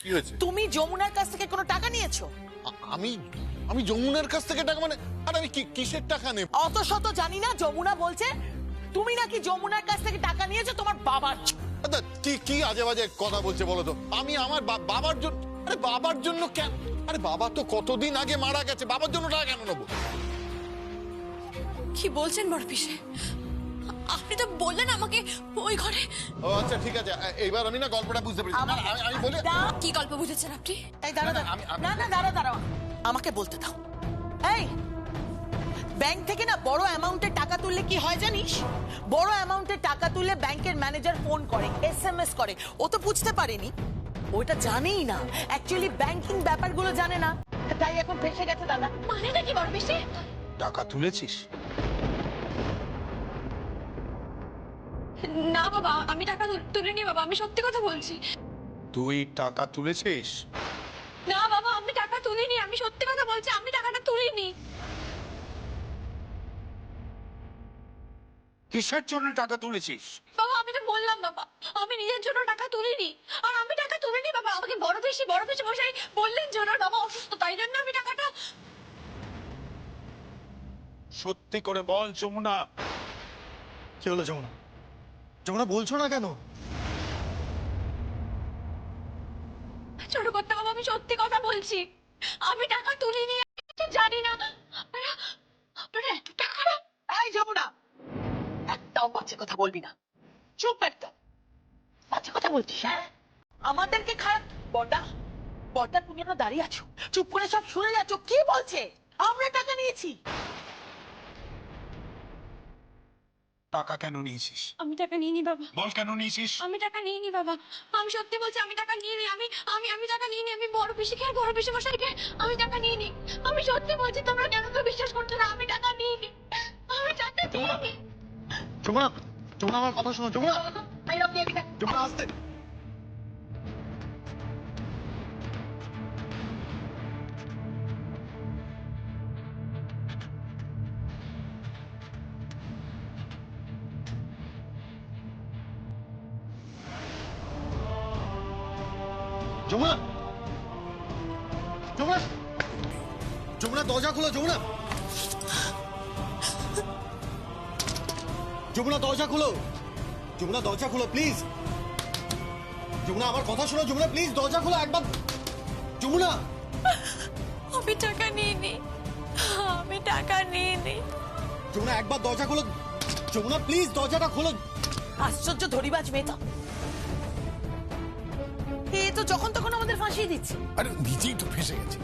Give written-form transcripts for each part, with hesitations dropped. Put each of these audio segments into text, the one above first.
কি হয়েছে? তুমি যমুনার কাছ থেকে কোনো টাকা নিয়েছো? আমি আমি যমুনার কাছ থেকে টাকা মানে? আর আমি কিসের টাকা নেব? অত শত জানি না। যমুনা বলছে তুমি নাকি যমুনার কাছ থেকে টাকা নিয়েছো তোমার বাবার। দাদা কি কি আজে বাজে কথা বলছে বলো তো? আমি আমার বাবার জন্য, আরে বাবার জন্য কেন? আরে বাবা তো কতদিন আগে মারা গেছে, বাবার জন্য টাকা কেন নেবো? কি বলছেন বড় পিসে? আপনি তো বললেন আমাকে ওই ঘরে। ও আচ্ছা ঠিক আছে, এইবার আমি না গল্পটা বুঝতে পেরেছি। না, আমি বলি কি গল্প বুঝেছেন আপনি? এই দাঁড়া দাঁড়া, না না দাঁড়া দাঁড়াও, আমাকে বলতে দাও। এই ব্যাংক থেকে না বড় অ্যামাউন্টের টাকা তুললে কি হয় জানিস? বড় অ্যামাউন্টের টাকা তুললে ব্যাংকের ম্যানেজার ফোন করে, এসএমএস করে। ও তো বুঝতে পারেনি, ওটা জানেই না, অ্যাকচুয়ালি ব্যাংকিং ব্যাপারগুলো জানে না, তাই এখন ফেসে গেছে দাদা। মানেটা কি বড় পিসে? টাকা তুলেছিস? না বাবা, আমি টাকা তুলিনি বাবা, আমি সত্যি কথা বলছি। তুই টাকা তুলেছিস? না বাবা, আমি টাকা তুলিনি, আমি সত্যি কথা বলছি, আমি টাকাটা তুলিনি। কিসের জন্য টাকা তুলেছিস? বাবা আমি তো বললাম বাবা, আমি নিজের জন্য টাকা তুলিনি। আর আমি টাকা তুলিনি বাবা, আমাকে বড় পিসি মশাই বললেন যে ওনার বাবা অসুস্থ, তাই জন্য আমি টাকাটা। সত্যি করে বল যমুনা। কি হলো যমুনা? যমুনা বলছো না কেন? ছোট করতে বাবা, আমি সত্যি কথা বলছি, আমি টাকা তুলিনি, আমি কিছু জানি না। আপনারা এত টাকা। এই যমুনা, একটাও বাজে কথা বলবি না, চুপ একদম। বাজে কথা বলছিস? হ্যাঁ, আমাদেরকে খারাপ। বড়দা, বড়দা তুমি এখন দাঁড়িয়ে আছো, চুপ করে সব শুনে যাচ্ছ। কি বলছে? আমরা টাকা নিয়েছি। টাকা কেন নিয়েছিস? আমি টাকা নিইনি বাবা। বল কেন নিয়েছিস? আমি টাকা নিইনি বাবা, আমি সত্যি বলছি, আমি টাকা নিইনি। আমি টাকা নিইনি। আমি বড় পিসিকে আর বড় পিসি মশাইকে আমি টাকা নিইনি। আমি সত্যি বলছি, তোমরা কেন তো বিশ্বাস করছো না? আমি টাকা নিইনি, আমি টাকা নিইনি। যমুনা, যমুনা আমার কথা শোনো। Jamuna, I love you. Jamuna আসতে। যমুনা, যমুনা, যমুনা দরজা খোলো। যমুনা, যমুনা দরজা খোলো। যমুনা দরজা খোলো প্লিজ। যমুনা আমার কথা শোনো। যমুনা প্লিজ দরজা খোলো একবার। যমুনা, আমি টাকা নিইনি, আমি টাকা নিইনি। যমুনা একবার দরজা খোলো। যমুনা প্লিজ দরজাটা খোলো। আশ্চর্য ধরিবাজ মেয়েটা, এ তো যখন তখন আমাদের ফাঁসিয়ে দিচ্ছে। আরে নিজেই তো ফেসে গেছে।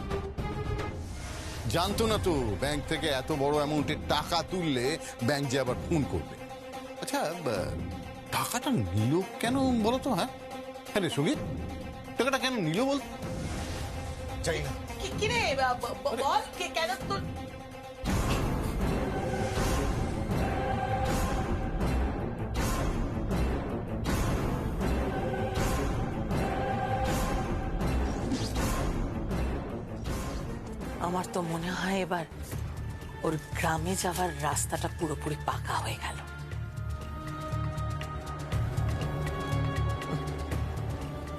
জানতো না তো ব্যাংক থেকে এত বড় অ্যামাউন্টের টাকা তুললে ব্যাংক যে আবার ফোন করবে। আচ্ছা টাকাটা নিল কেন বলো তো? হ্যাঁ হ্যাঁ রে সঙ্গীত, টাকাটা কেন নিল বল? জানি না। কি রে বল, কেন তোর? আমার তো মনে হয় এবার ওর গ্রামে যাওয়ার রাস্তাটা পুরোপুরি পাকা হয়ে গেল।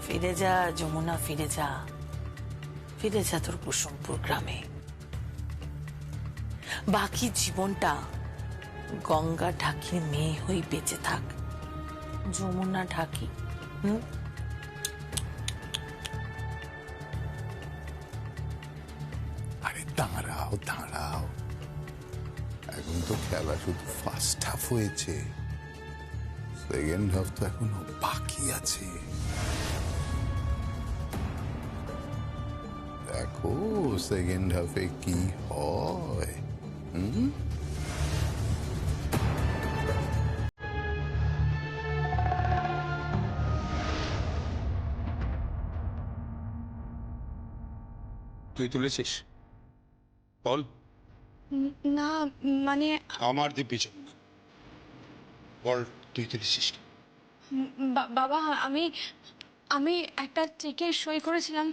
ফিরে যা যমুনা, ফিরে যা, ফিরে যা তোর কুসুমপুর গ্রামে। বাকি জীবনটা গঙ্গা ঢাকির মেয়ে হয়ে বেঁচে থাক। যমুনা ঢাকি। আরে দাঁড়াও দাঁড়াও, এখন তো খেলা শুধু ফার্স্ট হাফ হয়েছে, সেকেন্ড হাফ তো এখনো বাকি আছে। দেখো সেকেন্ড হাফে কি হয়। তুই তুলেছিস? বল। না মানে আমার দিব্যি যমুনা, বল তুই তুলেছিস কি? বাবা, আমি একটা চেকে সই করেছিলাম,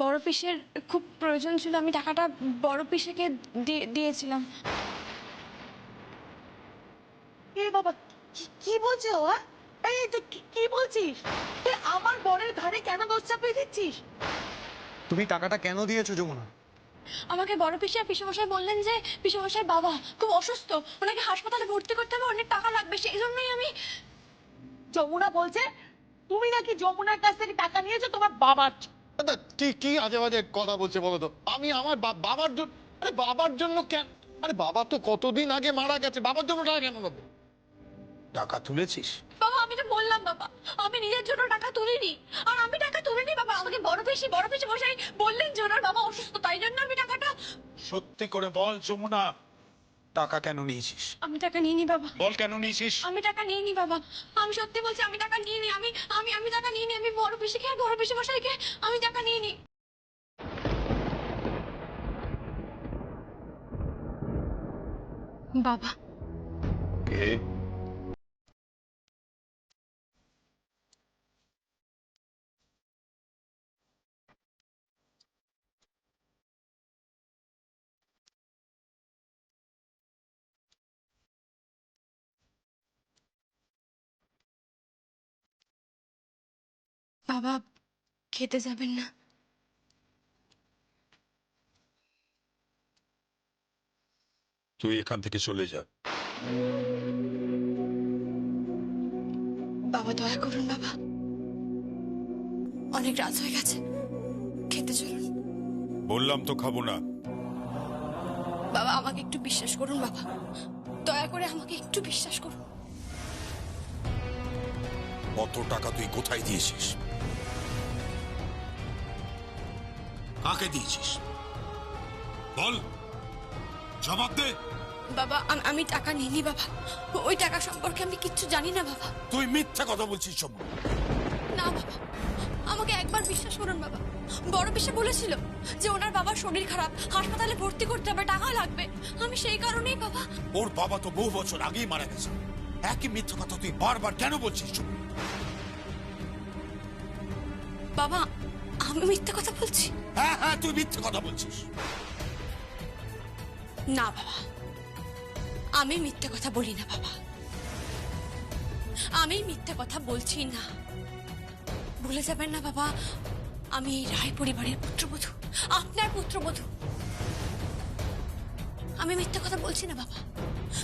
বড় পিসের খুব প্রয়োজন ছিল, আমি টাকাটা বড় পিসেকে দিয়েছিলাম। এ বাবা, কি বলছে ও? এই তুই কি বলছিস? তুই আমার বরের ঘাড়ে কেন দোষ চাপিয়ে দিচ্ছিস? তুমি টাকাটা কেন দিয়েছো যমুনা? আমাকে বড় পিসি আর পিসেমশাই বললেন যে পিসেমশাই বাবা খুব অসুস্থ, ওনাকে হাসপাতালে ভর্তি করতে হবে, অনেক টাকা লাগবে, সেই জন্যই আমি। যমুনা বলছে তুমি নাকি যমুনার কাছ থেকে টাকা নিয়েছো তোমার বাবার। কি কি আজে বাজে কথা বলছে বলো তো? আমি আমার বাবার জন্য, আরে বাবার জন্য কেন? আরে বাবা তো কতদিন আগে মারা গেছে, বাবার জন্য টাকা কেন দেবো? টাকা তুলেছিস? বাবা আমি তো বললাম বাবা, আমি নিজের জন্য টাকা তুলিনি, আর আমি টাকা তুলিনি বাবা। আমাকে বড় পিসি মশাই বললেন যে ওনার বাবা অসুস্থ, তাই জন্য আমি টাকাটা। সত্যি করে বল যমুনা, টাকা কেন নিয়েছিস? আমি টাকা নিইনি বাবা। বল কেন নিয়েছিস? আমি টাকা নিইনি বাবা, আমি সত্যি বলছি আমি টাকা নিইনি। আমি টাকা নিইনি। আমি বড় পিসিকে আর বড় পিসি মশাইকে আমি টাকা নিইনি। বাবা কে? বাবা খেতে যাবেন না? তুই এখান থেকে চলে যা। বাবা দয়া করুন বাবা, অনেক রাত হয়ে গেছে, খেতে চলুন। বললাম তো খাবো না। বাবা আমাকে একটু বিশ্বাস করুন বাবা, দয়া করে আমাকে একটু বিশ্বাস করুন। কত টাকা তুই কোথায় দিয়েছিস? কাকে দিয়েছিস? বল, জবাব দে। বাবা আমি টাকা নিইনি বাবা, ওই টাকা সম্পর্কে আমি কিচ্ছু জানি না বাবা। তুই মিথ্যা কথা বলছিস যমুনা। না বাবা, আমাকে একবার বিশ্বাস করুন বাবা। বড় পিসে বলেছিল যে ওনার বাবার শরীর খারাপ, হাসপাতালে ভর্তি করতে হবে, টাকা লাগবে, আমি সেই কারণেই বাবা। ওর বাবা তো বহু বছর আগেই মারা গেছে, একই মিথ্যা কথা তুই বারবার কেন বলছিস? বাবা আমি মিথ্যে কথা বলছি? হ্যাঁ হ্যাঁ, তুই মিথ্যা কথা বলছিস। না বাবা, আমি মিথ্যে কথা বলি না বাবা, আমি মিথ্যে কথা বলছি না। ভুলে যাবেন না বাবা, আমি এই রায় পরিবারের পুত্রবধূ, আপনার পুত্রবধূ। আমি মিথ্যে কথা বলছি না বাবা।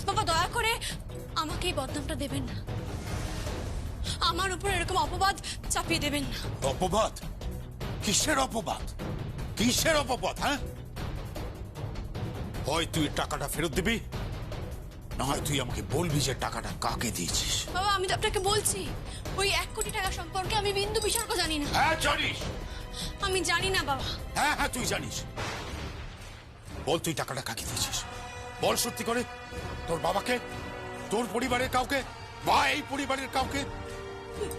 বাবা দয়া করে আমাকে এই বদনামটা দেবেন না, আমার উপর এরকম অপবাদ চাপিয়ে দেবেন না। অপবাদ? কিসের অপবাদ? কিসের অপবাদ? হ্যাঁ, হয় তুই টাকাটা ফেরত দিবি, না হয় তুই আমাকে বলবি যে টাকাটা কাকে দিয়েছিস। বাবা আমি তো আপনাকে বলছি, ওই 1 কোটি টাকা সম্পর্কে আমি বিন্দু বিসর্গ জানি না। হ্যাঁ জানিস। আমি জানি না বাবা। হ্যাঁ হ্যাঁ তুই জানিস। বল তুই টাকাটা কাকে দিয়েছিস? বল সত্যি করে। তোর বাবাকে, তোর পরিবারের কাউকে, বা এই পরিবারের কাউকে?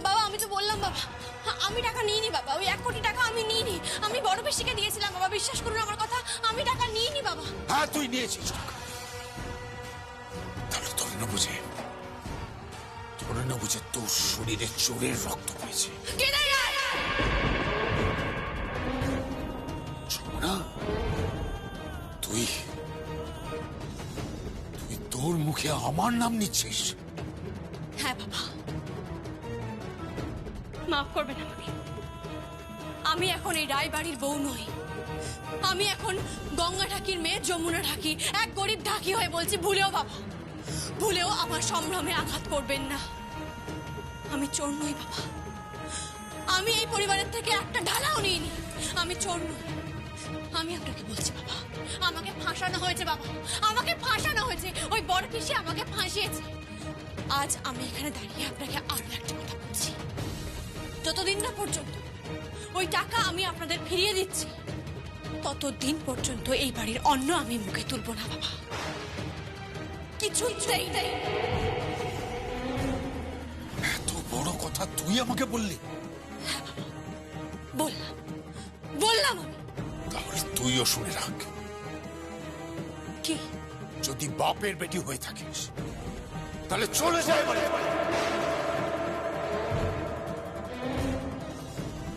বাবা আমি তো বললাম বাবা, আমি টাকা নিইনি বাবা, ওই 1 কোটি টাকা আমি নিইনি। আমি বড় পিসিকে দিয়েছিলাম বাবা, বিশ্বাস করুন আমার কথা, আমি টাকা নিইনি বাবা। হ্যাঁ তুই নিয়েছিস টাকা। তাহলে তোর না বুঝে, তোর না বুঝে তোর শরীরে চোরের রক্ত বইছে। যমুনা, তুই তুই তোর মুখে আমার নাম নিচ্ছিস? হ্যাঁ বাবা, মাফ করবেন আমাকে। আমি এখন এই রায়বাড়ির বউ নই, আমি এখন গঙ্গা ঢাকির মেয়ে যমুনা ঢাকি, এক গরিব ঢাকি হয়ে বলছি, ভুলেও বাবা, ভুলেও আমার সম্ভ্রমে আঘাত করবেন না। আমি চোর নই বাবা, আমি এই পরিবারের থেকে একটা ঢালাও নিইনি, আমি চোর নই। আমি আপনাকে বলছি বাবা, আমাকে ফাঁসানো হয়েছে বাবা, আমাকে ফাঁসানো হয়েছে, ওই বড় পিসি আমাকে ফাঁসিয়েছে। আজ আমি এখানে দাঁড়িয়ে আপনাকে আরো একটা কথা বলছি, যতদিন না পর্যন্ত ওই টাকা আমি আপনাদের ফিরিয়ে দিচ্ছি, ততদিন পর্যন্ত এই বাড়ির অন্ন আমি মুখে তুলব না বাবা, কিছুতেই না। এত বড় কথা তুই আমাকে বললি? বললাম আমি। তাহলে তুইও শুনে রাখ, কি? যদি বাপের বেটি হয়ে থাকিস তাহলে চলে যায় বাড়ি।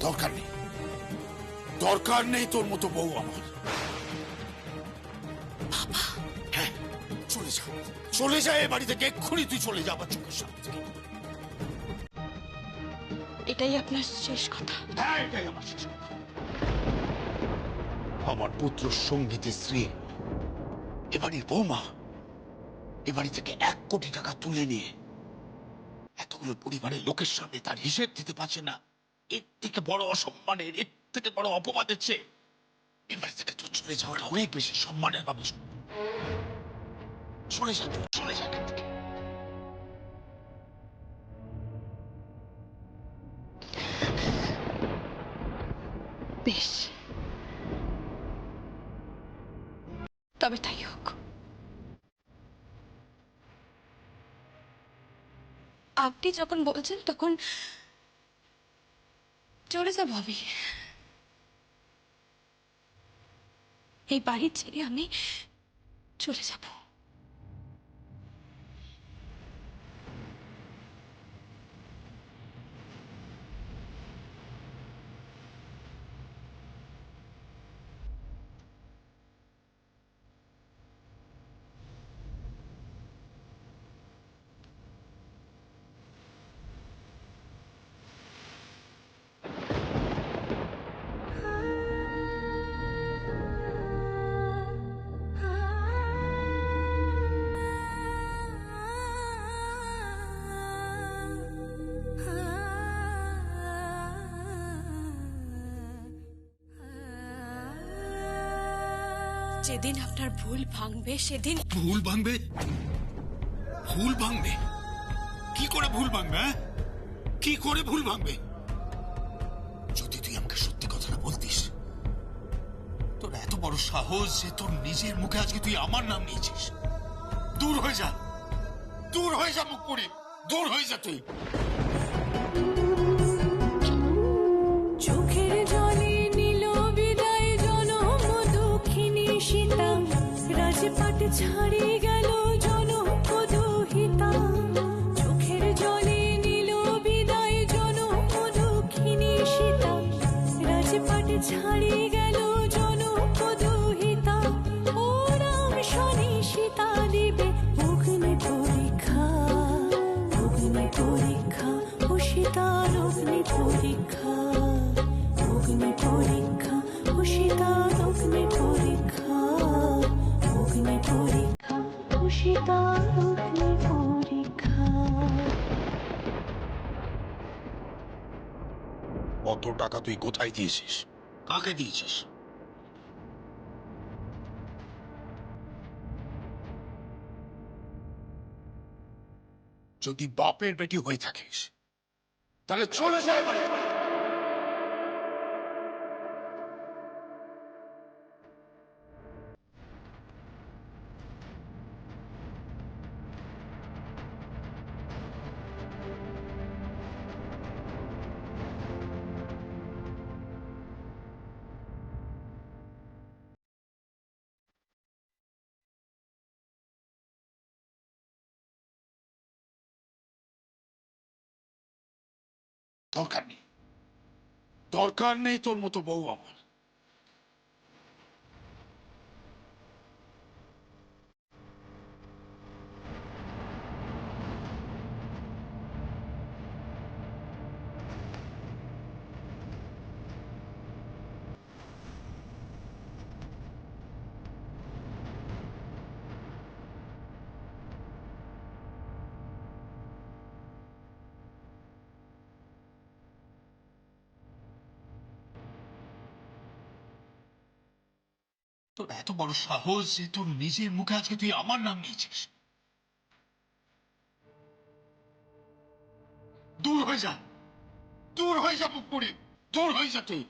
দরকার নেই, দরকার নেই তোর মতো বউ আমার। বাবা হ্যাঁ চলে যা, চলে যা এ বাড়ি থেকে এক্ষুনি, তুই চলে যা আমার চোখের সামনে থেকে। এটাই আপনার শেষ কথা? হ্যাঁ, এটাই আমার শেষ কথা। আমার পুত্র সঙ্গীতের স্ত্রী এবাড়ির বৌমা এবাড়ি থেকে 1 কোটি টাকা তুলে নিয়ে এতগুলো পরিবারের লোকের সামনে তার হিসেব দিতে পারছে না। এর থেকে বড় অসম্মানের, এর থেকে বড় অপমানের চেয়ে এবাড়ি থেকে তো চলে যাওয়াটা অনেক বেশি সম্মানের হবে। চলে যা, চলে যা। বেশ, তবে তাই হোক। আপনি যখন বলছেন তখন চলে যাব আমি। এই বাড়ি ছেড়ে আমি চলে যাব। যেদিন আপনার ভুল ভাঙবে সেদিন ভুল ভাঙবে? ভুল ভাঙবে? কি করে ভুল ভাঙবে? কি করে ভুল ভাঙবে? যদি তুই আমাকে সত্যি কথাটা বলতিস, তোর এত বড় সাহস যে তোর নিজের মুখে আজকে তুই আমার নাম নিয়েছিস। দূর হয়ে যা, দূর হয়ে যা মুখ পুরি, দূর হয়ে যা তুই। চোখের জলে নীল বিদায় জনম দুঃখিনী সীতা, রাজপাট ছাড়ি গেল জনম দুহিতা। চোখের জলে নীল বিদায় জনম দুঃখিনী সীতা, রাজপাট ছাড়ি গেল জনম দুহিতা। ও রাম শনি সীতা দিবে অগ্নি পরীক্ষা, অগ্নি পরীক্ষা, ও সীতার অগ্নি পরীক্ষা, অগ্নি পরীক্ষা, ও সীতার অগ্নি পরীক্ষা, অগ্নি পরীক্ষা, ও সীতার অগ্নি পরীক্ষা। কত টাকা তুই কোথায় দিয়েছিস? কাকে দিয়েছিস? যদি বাপের বেটি হয়ে থাকিস তাহলে চলে যায় বাড়ি থেকে। দরকার নেই, দরকার নেই তোর মতো বউ আমার। তোর এত বড় সাহস যে তোর নিজের মুখে আজকে তুই আমার নাম নিয়েছিস। দূর হয়ে যা, দূর হয়ে যা মুখ পুরি, দূর হয়ে যা তুই।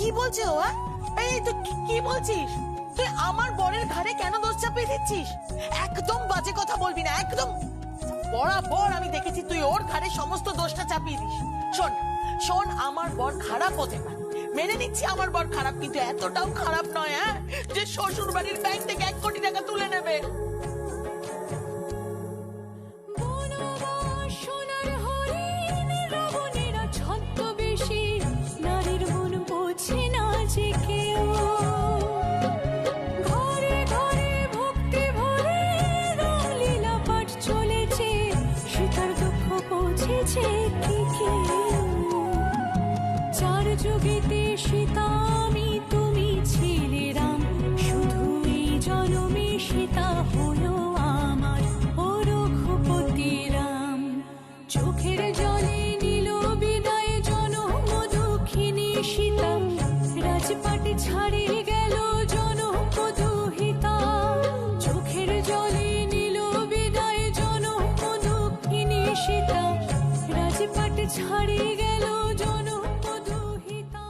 কি বলছে ও? এই তুই কি বলছিস? তুই আমার বরের ঘাড়ে কেন দোষ চাপিয়ে দিচ্ছিস? একদম বাজে কথা বলবি না, একদম। বরাবর আমি দেখেছি তুই ওর ঘাড়ে সমস্ত দোষটা চাপিয়ে দিস। শোন শোন, আমার বর খারাপ হতে পারে, মেনে নিচ্ছি আমার বর খারাপ, কিন্তু এতটাও খারাপ নয় যে শ্বশুর বাড়ির ব্যাংক থেকে 1 কোটি টাকা তুলে নেবে। বনবাস সোনার হরিণ রাবণেরা ছদ্মবেশী, নারীর মন বোঝে না যে কেউ। ঘরে ঘরে ভক্তি ভরে রামলীলা পাঠ চলেছে, সীতার দুঃখ পৌঁছেছে কি কেউ? 4 যুগেতে সীতা আমি তুমি ছিলে রাম, শুধু এই জনমে সীতা হলো আমার ও রঘুপতি রাম। চোখের জলে নিল বিদায় জনম দুঃখিনী সীতা, রাজপাট ছাড়ে গেল জনম দুহিতা। চোখের জলে নিল বিদায় জনম দুঃখিনী সীতা, রাজপাট ছাড়ে গেল জনম দুহিতা।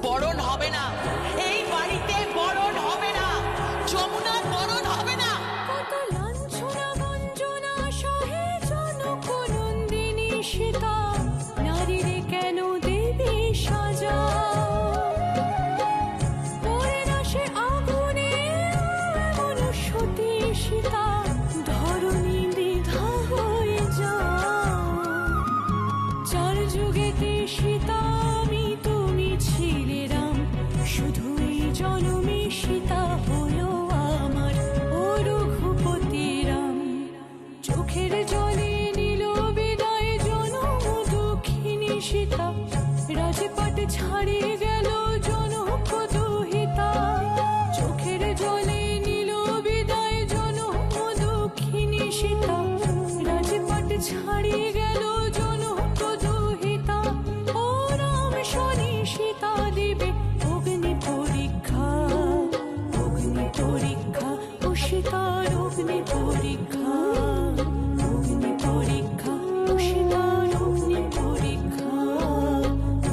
বরণ হবে না, এই বাড়িতে বরণ হবে না, যমুনার বরণ হবে না। কত লাঞ্ছনা গঞ্জনা সহে জনকনন্দিনী সীতা, নারীরে কেন দেবে সাজা? পড়ে না সে আগুনে এমন সতী সীতা, ধরণী দ্বিধা হয়ে যা। 4 যুগেতে সীতা আমি তুমি ছিলে রাম, শুধু এই জনমে সীতা হলো আমার ও রঘুপতি রাম। চোখের জলে নিল বিদায় জনম দুঃখিনী সীতা, রাজপাট ছাড়িয়ে গেল জনক দুহিতা। চোখের জলে নিল বিদায় জনম দুঃখিনী সীতা, রাজপাট ছাড়িয়ে গেল জনক দুহিতা। ও রাম শনি সীতা দিবে অগ্নি পরীক্ষা, অগ্নি পরীক্ষা ও সীতার অগ্নি পরীক্ষা, অগ্নি পরীক্ষা ও সীতার অগ্নি পরীক্ষা,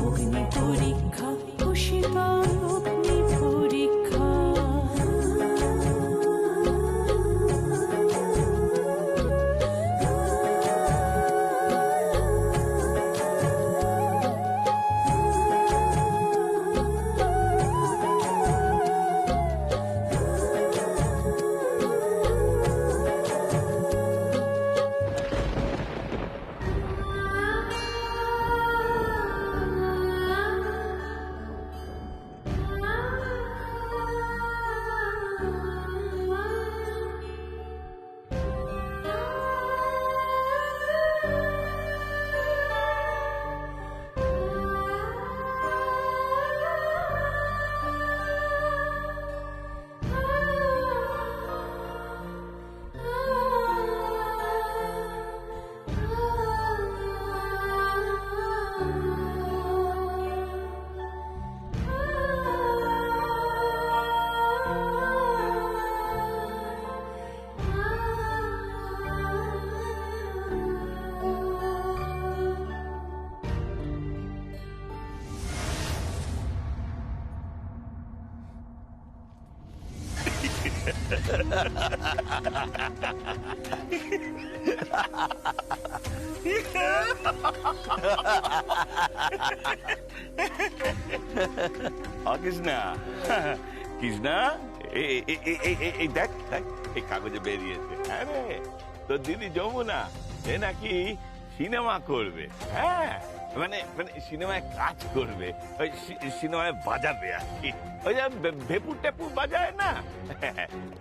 অগ্নি পরীক্ষা ও সীতার অগ্নি পরীক্ষা। কৃষ্ণা কৃষ্ণা এই দেখ দেখ এই কাগজে বেরিয়েছে। হ্যাঁ রে, তোর দিদি যমুনা এ নাকি সিনেমা করবে। হ্যাঁ মানে মানে সিনেমায় কাজ করবে, ওই সিনেমায় বাজাবে আর কি। ওই যে ভেপুর টেপুর বাজায় না,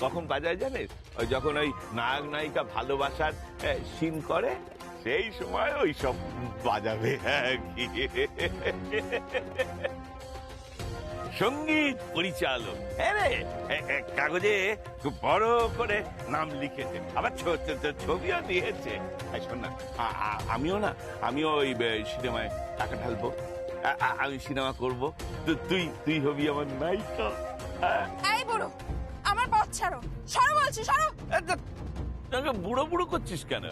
কখন বাজায় জানিস? ওই যখন ওই নায়ক নায়িকা ভালোবাসার সিন করে সেই সময় ওই সব বাজাবে। সঙ্গীত পরিচালক। হ্যাঁ রে, কাগজে খুব বড় করে নাম লিখেছে, আবার ছবিও দিয়েছে। শোন না, আমিও ওই সিনেমায় টাকা ঢালবো, আমি সিনেমা করবো, তো তুই হবি আমার নায়িকা। এই বুড়ো, আমার পথ ছাড়ো, সরো বলছি, সরো। তোকে বুড়ো বুড়ো করছিস কেন?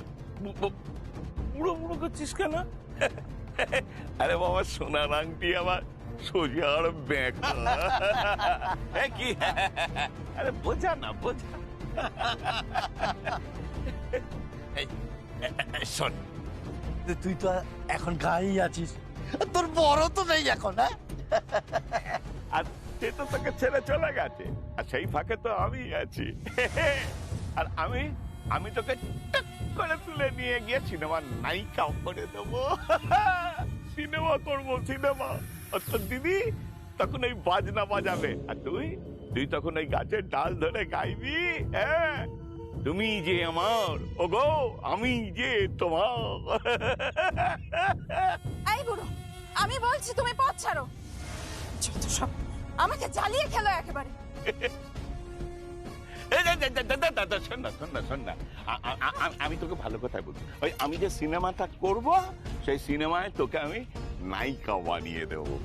বুড়ো বুড়ো করছিস কেন? আরে বাবা, সোনার আংটি আমার সোজা আর ব্যাগ কি? আরে বোঝা না, বোঝা। শোন, তুই তো এখন গায়েই আছিস, তোর বড় তো নেই এখন। হ্যাঁ, আর সে তো তোকে ছেড়ে চলে গেছে, আর সেই ফাঁকে তো আমি আছি। আর আমি তোকে টুক করে তুলে নিয়ে গিয়ে সিনেমার নায়িকা করে দেবো। সিনেমা করবো, সিনেমা। আর তোর দিদি তখন ওই বাজনা বাজাবে, আর তুই তখন ওই গাছের ডাল ধরে গাইবি, হ্যাঁ, তুমি যে আমার, ওগো আমি যে তোমার। এই বুড়ো, আমি বলছি তুমি পথ ছাড়ো। যত সব আমাকে জ্বালিয়ে খেলো একেবারে। শোন না, আমি তোকে ভালো কথাই বলবো। ওই আমি যে সিনেমাটা করব, সেই সিনেমায় তোকে আমি নায়িকা বানিয়ে দেবো।